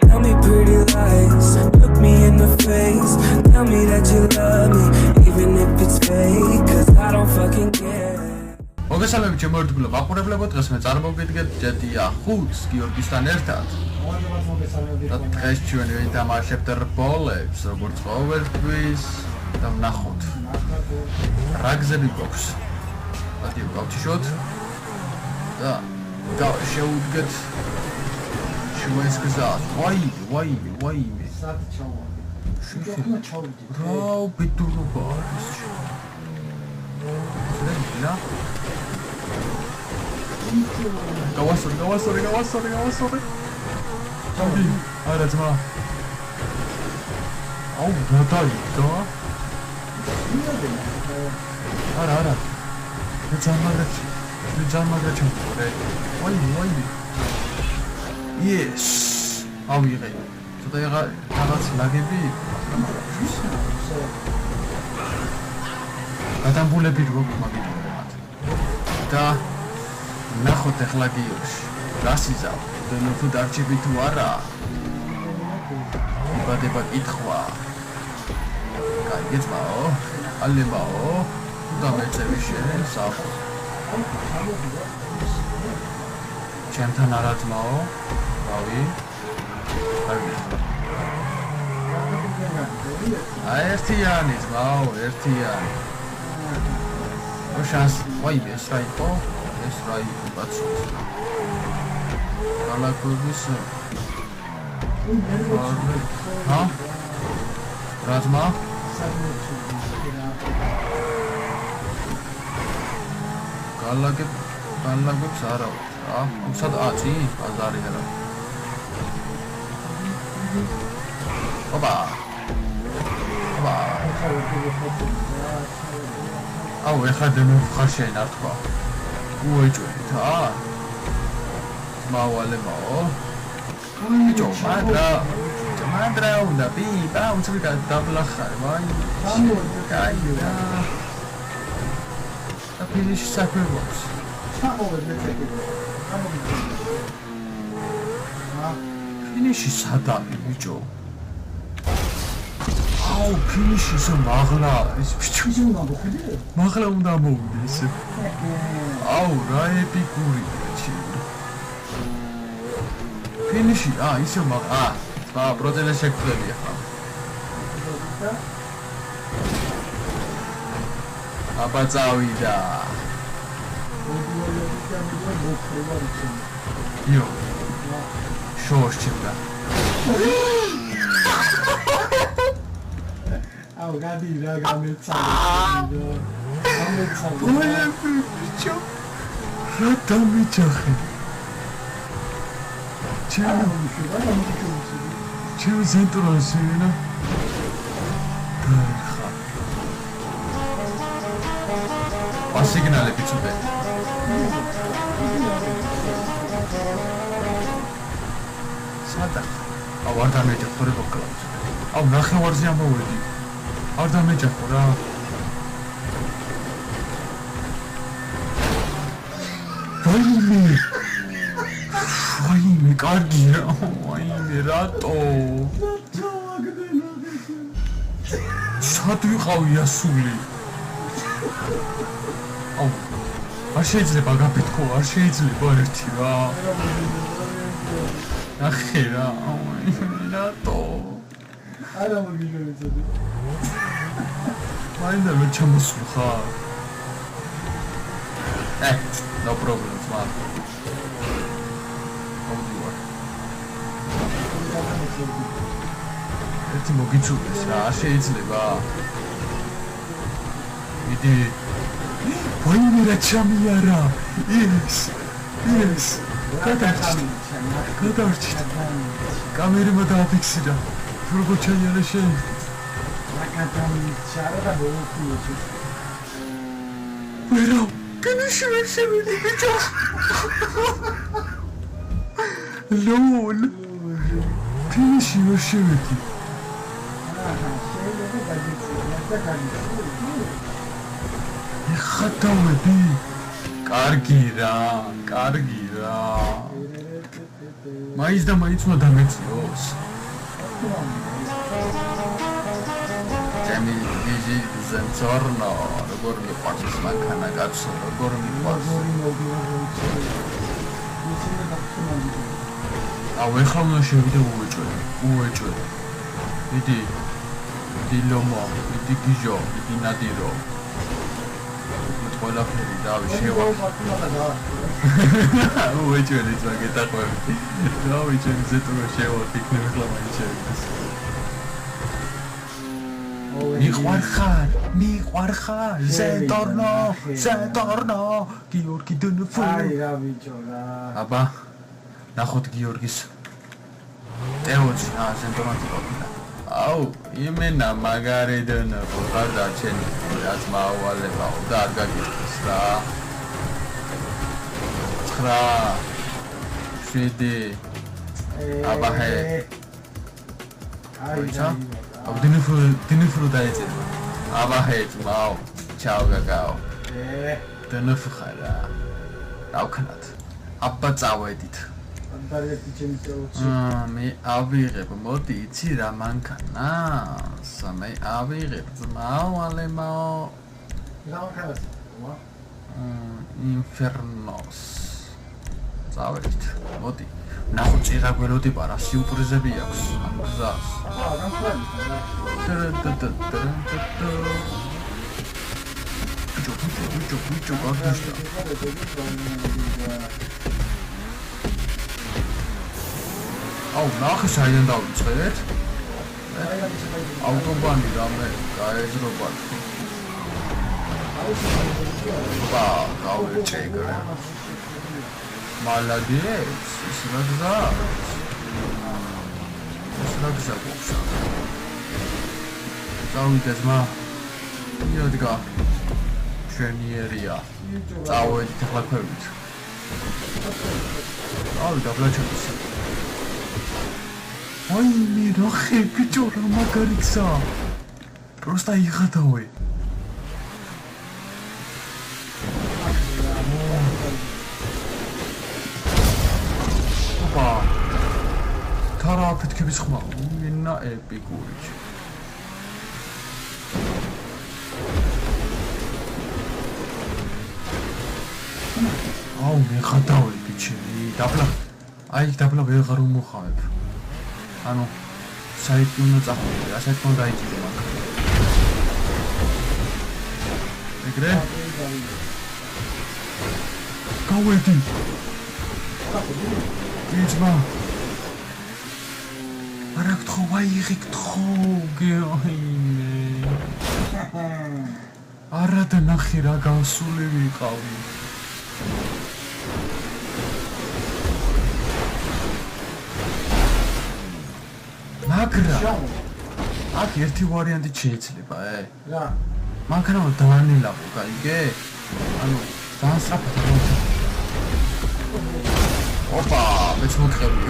Tell me pretty lies, look me in the face. Tell me that you love me, even if it's fake, cause I don't fucking care. მოგესალმებით შემოერთგულო მაყურებლებო, დღეს მე წარმოგიდგენთ ჯეტია 5-ს გიორგისთან ერთად. და დღეს ჩვენ ვითამაშებთ რბოლებს, როგორც ყოველთვის და ვნახოთ. რა გზები გვაქვს? მოდით გავჩიშოთ და შევუდგეთ ჩვენს გზას. ვაიმე. სად ჩავარდი? შეგეხმა ჩავიდი. რა ბედურობა არის? ზრენა გავასწორი. ჩავდი. არა ძმა. აუ, რა დაიწყო? არა. მე ძამაგრა ჩავყურე. ვაი. Yes. ავიღე. ცოტა რაღაც ლაგები. გადამბულები რო მაგიტურე მათ. და ნახოთ ახლა გიორში. გასიზავ. თუ დარჩები თუ არა. იბადება კითხვა. გაიგეცმაო? ალებაო? და მეწევი შენ საფო. ჩემთან არა ძმაო? რავი. ერთიანი ძმაო, ერთიანი. ოშანს, ვაიმე, ეს რა იყო? კაცო. კალაკობის ჰა? რა ძმა? კალაკებს არა ვარ. სად აწი? ბაზარი არა. ოპა. აუ, ეხლა დემოფხარ შენ არ თქვა. უეჭვით, მავალებაო. ბიჭო, მანდრა უნდა პიპა, უცბი დაბლახარ, ვაი. კაია. და ფინიში საქმეობს. ფინიში სადაა, ბიჭო? აუ, ფინიში ისე მაღლა არის, ბიჭო. მაღლა უნდა მოვიდე ესე. აუ, რა ეპიკური ჩი. ფინიში, ისე მაღლა. პროცესზე შეგხვდები ახლა. აბა წავიდა. იო. შორჩება. აუ, გადი რა გამეცა. ბიჭო. რა დამიჯახე. ჩემ ზენტრონში ვინა. დაიხა. ასიგნალები ცუდე. სადა. აუ, არ დამეჯახო რა ბოკლავს. აუ, ნახევარზე ამოვედი. არ დამეჯახო რა. ვაიმე, კარგი რა. ვაიმე, რატო? სად ვიყავი ასული? აუ, არ შეიძლება გაფეთქო, არ შეიძლება ერთი რა. ნახე რა. რატო? არა მოგიჟოიცოდი. მაინდა მე ჩამოსულ ხარ. No problem, man. ერთი მოგიწუდეს რა, არ შეიძლება. მიდი. ვაიმე რა ჩამიარა. Yes. გადარჩით. კამერა დააფიქსირა. როგორ ჩაიარა შენ? ვერო, კინოში ვერ შევიდი, ბიჭო. ლოლ. კინოში ვერ შევიდი. ეხა დავედი. კარგი რა. მაინც და მაინც უნდა დამეციოს. ჩემი ვიჟი ზენცორნო, როგორ მიყვარს ეს მანქანა კაცო, როგორ მიყვარს. ეხლა უნდა შევიდე უეჭვე. მიდი ლომო, მიდი გიჟო, მიდი ნადირო. ყველაფერი დავი უეჭველი ზაგეთაყვები. დავი ჩემი ზეთუნა შევაფიქრე ახლა მაინც შევიდეს. მიყვარხარ ზენტორნო გიორგი დუნფუ აი რა ბიჭო რა აბა ნახოთ გიორგის ტეოჩი ზენტორნო აუ იმენა მაგარი დუნფუ ხარ და ჩემი რაც მავალებაო და არ გაგიწეს რა 9 7 აბა ჰე აი დინიფრო დაეწერა. აბა ჰეც მაო. ჩაო გაგაო. დინიფრო ხარა. რა ვქნათ? აბა წავედით. ანდარეთი ჩემი წაუჩი. მე ავიღებ, მოდი იცი რა მანქანა? მე ავიღებ, მაო ალემაო. რა ვქნათ? ინფერნოს. წავედით. მოდი. ნახო წიღა გველოდი პარა სიურპრიზები აქვს ამ გზას. ბიჭო გაგდიშდა. აუ ნახე საიდან დავიწყეთ? ავტობანი რამე გაეზრობა. აბა გავეჭეგრე. Молодец, сразу. Сразу бокса. Завидες ма. იოდგა. შენიერია. წავედით ახლა ქვევით. აუ დაბლაჩოს. აი მე რა ხე ბიჭო რა მაგარი გზა. Просто იხატავე. თარა აფეთქების ხმა მინა ეპიკური აუ მე ხატავე ბიჭები დაბლა აი დაბლა ვეღარ უმოხავებ ანუ საიტი უნდა წახვიდე რა საიტი უნდა დაიჭირო მაგ ეგრე გავედი იძმა არა გთხოვ აიღე გთხოვ გეოინე არა და ნახე რა გავსული ვიყავი მაგრამ აქ ერთი ვარიანტი შეიძლება რა მანქანა დაანილავო გაიგე ანუ დაასწრაფოთ ოპა მეც მოგხები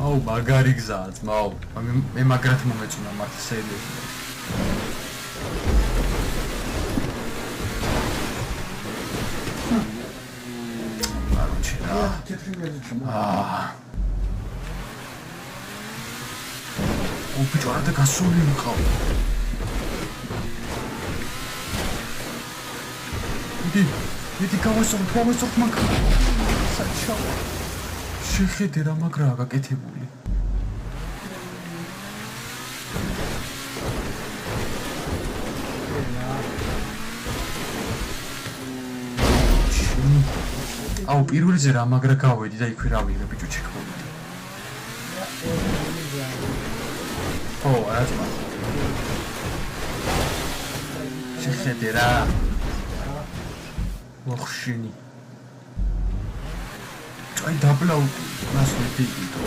აუ მაგარი გზაა ძმაო მე მაგრად მომეწონა მართლა სერიოზულად არჩი რა უბიჭო რა და გასული ვიყავ იდი გავასწორებ მანქანა საჩაო შეხედე რა მაგრაა გაკეთებული აუ პირველზე რა მაგრა გავედი და იქვე რა ვიღე ბიჭო ჩეკმოვიდი ო არაძმა შეხედე რა მოხშინი აი დაბლაუ მასვე დიდო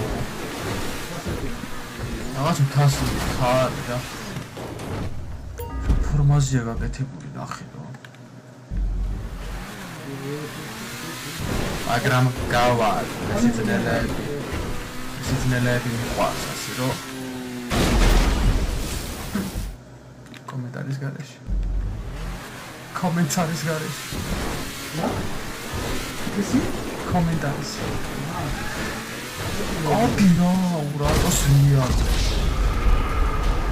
რაღაც თასი ხარ და ფორმაზია გაკეთებული ნახე რა მაგრამ გავა სიცნელები მიყვარს ასე რომ კომენტარის გარეშე კომენტარის. ოპირო, ურატოს მიარ.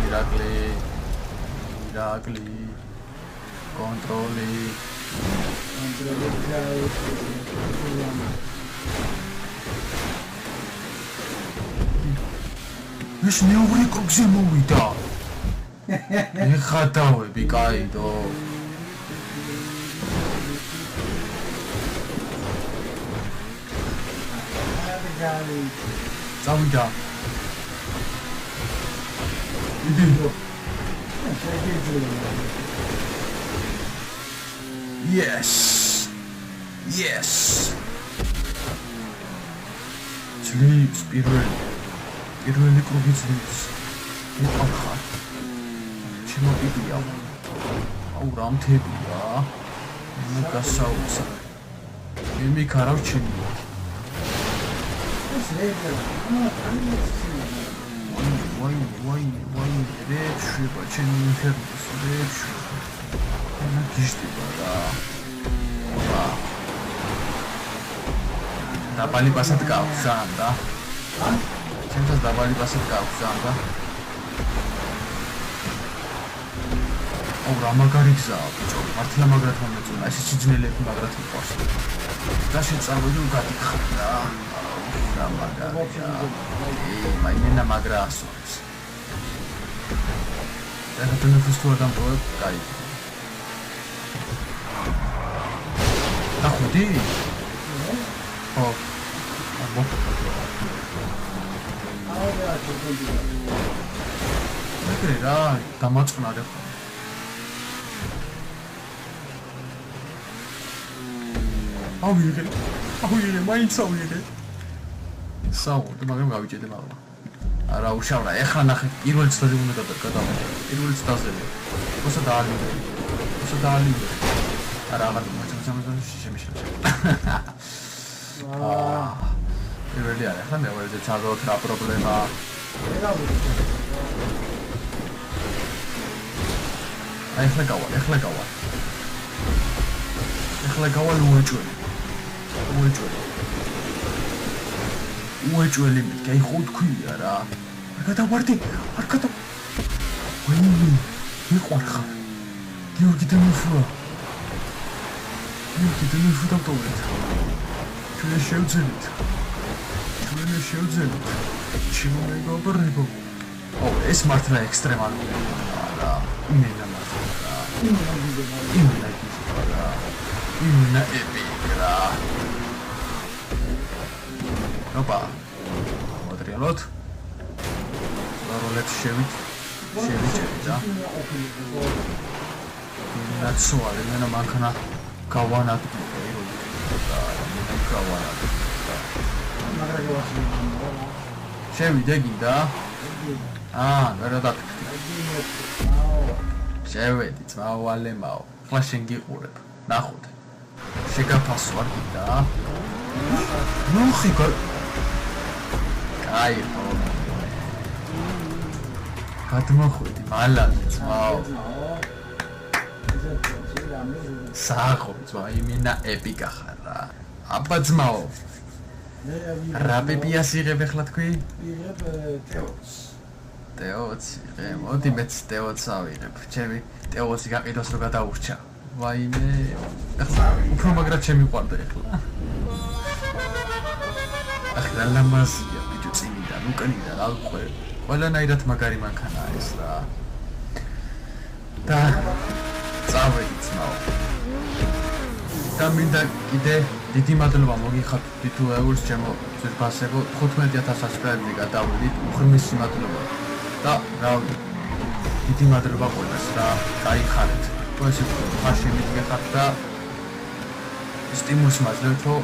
Ირაკლი. კონტროლი. ეს მეორე კრუგზე მოვიდა. ეხადავები, კაიდო. წავიდა. Yes. ძლივს პირველი კრუგი ძლივს. მიყავხარ. შემოვიდია. აუ რამთებია. მოგასაუცა. იმიქარავ ჩემი. ვაი, რეჩება ჩემი ინტერნეტს, რეჩება. ანა გიშტება რა. დაბალი პასად გაქვს ზანდა. ჩემთვის დაბალი პასად გაქვს ზანდა. აუ რა მაგარი გზაა, ბიჭო, მართლა მაგრად მომეწონა, ეს სიძნელები მაგრად მიყვარს. და შეწავედი უკადიხარ რა. რა მაგარია. მაინენა მაგრა ასოც. და თუნდაც თუ ადამ პროექტ კაი. ახუდი? ო. აბო. მე რა, დამაწყნარე ხო. აუიღე, მაინც აუიღე. საუბრობ, მაგრამ გავიჭედე მაგრამ. არა უშავრა, ეხლა ნახე, პირველ წელზე უნდა გადავიდე. პირველ წელზე. ოსა დაალივე. არა, აღარ მომწონს შემიშლე. პირველი არა, ხა მეორეზე ჩავდოთ რა პრობლემა. ეხლა გავალ უეჭველი. უეჭველი მეთქი, აი ხო თქვია რა. არ გადავარდი. ვაი, მიყვარხარ. გიორგი დემიფრა დავტოვეთ. ჩვენ შევძელით. შემომეგობრებო. ო, ეს მართლა ექსტრემალურია. არა, იმენა მართლა. იმენა ეპიკრა. ოპა. მოტრიალოთ. როლებს შევიჭერეთ და. ნაცვალე მენა მანქანა გავანადგურე შევიდე გინდა? არა დაგხვდი. შევედი, წავალემაო. ხლა შენ გიყურებ. ნახოთ. შეგაფასო არ გინდა? ნახე კაი ხო. გადმოხვედი, მალალე, წაო. საახო, წაო, იმენა ეპიკა ხარ რა. აბა ძმაო. რა ბებიას იღებ ახლა თქვი? იღებ ტეოც, მოდი მეც ტეოც ავიღებ. ჩემი ტეოცი გაყიდოს რომ გადაურჩა. ვაიმე. ახლა უფრო მაგრად შემიყვარდა ახლა. ახლა ლამაზია ბიჭო წინიდან, უკანიდან ალყო. ყველანაირად მაგარი მანქანაა ეს რა. და წავედი ძმაო. და მინდა კიდე დიდი მადლობა მოგიხადოთ თუ ეულს ჩემო ძირფასებო 15000 subscribe-ზე გადავიდით უღრმესი მადლობა და რავი დიდი მადლობა ყველას რა გაიხარეთ ეს ფაში მიგეხართ და სტიმულს მაძლევთ რომ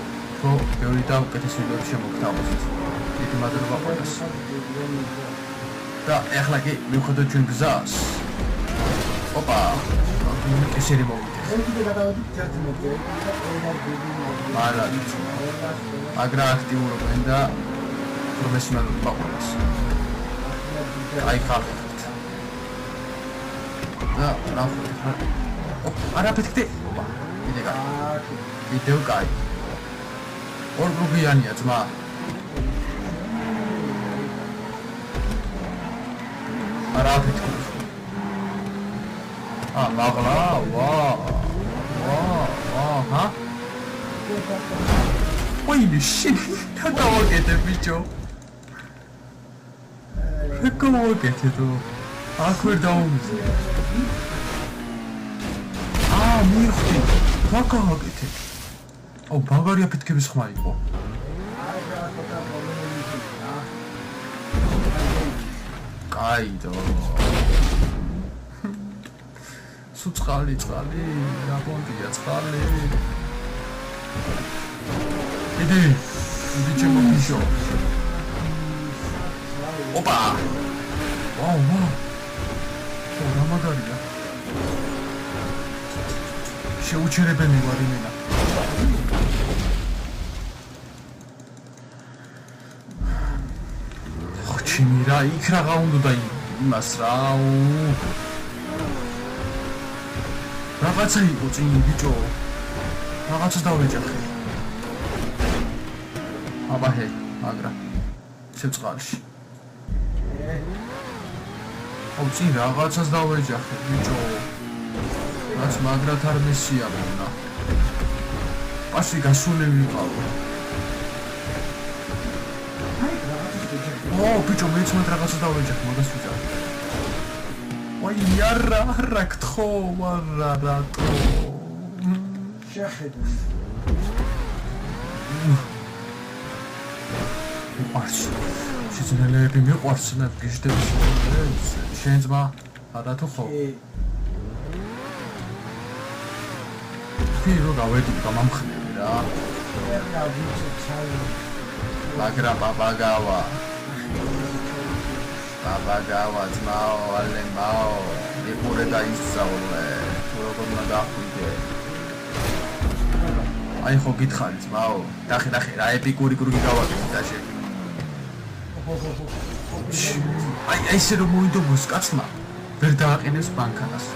ბევრი და უკეთეს ვიდეოები შემოგთავაზოთ დიდი მადლობა ყველას და ეხლა კი მივხვდეთ ჩვენ გზას ოპა ესერი მოვიდეთ მაგრამ აქტიურობენ და პროფესიონალურად ბაყურებს. აი ხალხით. და ნახოთ. არა პეთქდი. ვიდეო კაი. ორგრუპიანია ძმა. არა ფიქრობ. მაღლა, ჰა? Holy shit! Kakawagete bicho. Kakawagete to. Akwir daumz. მიხდი. Kakawagete. ბაგარია ფეთქების ხმა იყო. კაიდო. სუწყალი, რა პონტია წყალი. Иди чему еще? Опа! Вау. Рамадария. შეუჩერებელი ვარ იმენა. ხოჩიმი რა იქ რაღა უნდა იმას რა. რაღაცა იყო წინ ბიჭო. რაღაცას დავეჯახე. აბაჰე, მაგრა. შეწყალში. წინ რაღაცას დავეჯახე ბიჭო. რაც მაგრათ არ მესიამონა. პასი გასული ვიყავ. ბიჭო მეც მათ რაღაცას დავეჯახე, მაგას ვიძახ. ვაი, არა გთხო, არა რატო? შეხედე. მიყვარს. შეძნელები მიყვარს, გიждდები. შენ ძმა არა თუ ხო? რო გავედი გამამხნევი რა. მაგრამ ბაბაგავა ძმაო, ალემაო, მიყურე და ისწავლე. თუ როგორ უნდა დახვიდე. აი ხო გითხარი ძმაო, ნახე რა ეპიკური კურგი გავაკეთე და შე. აი ესე რომ მოიდობოს კაცმა, ვერ დააყენებს ბანკანას.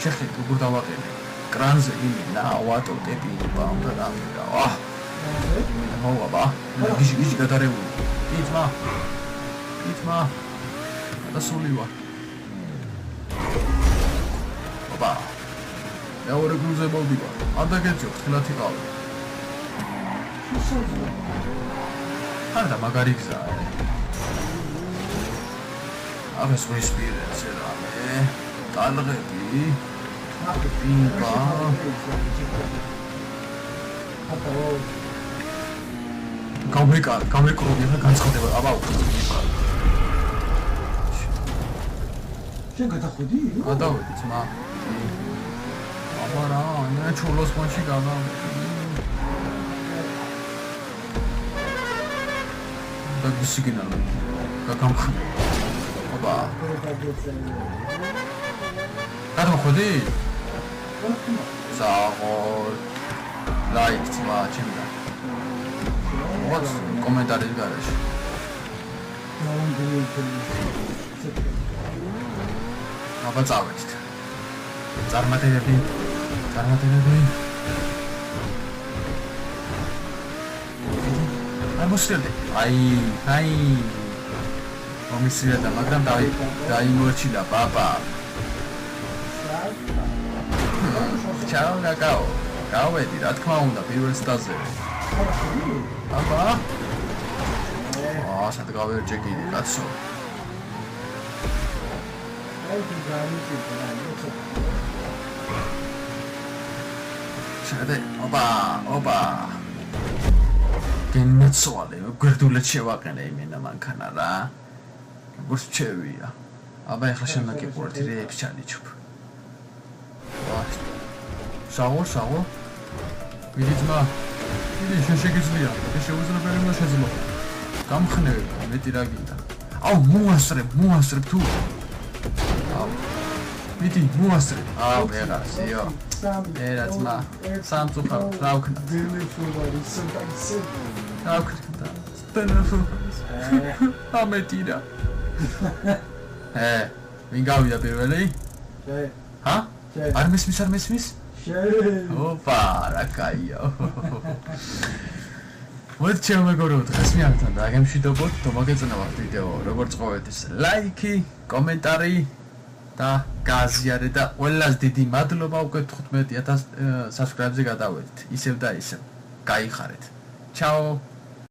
შეხედე როგორ დავაყენე. კრანზე იმენა, ვატოტები ბამდა დამირა. მოვა, გიჟი გადარეული. ითმა. დასულივა. ოპა. მეორე გულზე მოვდივა. ადაგეძო, ხილათი ყავი. არა მაგარი გზაა. აბა სპეცპირენსი რამე. ტალღები. პინკა. გამეკრობი და განცხადება. აბა შენ გადახვედი? გადავედი ძმა. აბა რა, მე ჩულოს მონში გადავედი. და გისიგინალო. გაგამხნე. აბა. გადავხვედი? ზაღორ. ლაიქ ძმა, ჩემდა. ვაც კომენტარი გარეშე. აბა წავედით. წარმატებები. მოსილდე. აი. მომისია და მაგრამ დაიმორჩილა პაპა. ჩაო გაკაო. გავედი, რა თქმა უნდა, პირველ სტაზე. აბა. სად გავერჯე კიდე, კაცო. შეხედე, ოპა. გენაცვალე, გვერდულად შევაყენე იმენა მანქანა რა. როგორც ჩევია. აბა ეხლა შემაგიყურეთ რეებს ჩალიჩობ. საღო. ვიდი ძმა. ვიდი შეგიძლია. შეუძლებელი უნდა შეძლო. გამხნევი, მეტი რა გინდა. მოასწრებ თუ. ვიდი, მოასწრებ. ვეღარსიო. ერა ძმა. სამწუხარ, რა ვქნა. ამეტირა. ვინ გავიდა პირველი? ჰა? არ მესმის? ოპა, რა კაია. მოდი ჩემო მეგობრებო, დღეს მიანთან დაგემშვიდობოთ, თომაგეწნევათ ვიდეო, როგორც ყოველთვის ლაიქი, კომენტარი და გააზიარე და ყველას დიდი მადლობა უკვე 15000 subscribe-ზე გადავედით. ისევ და ისევ. გაიხარეთ. Ciao.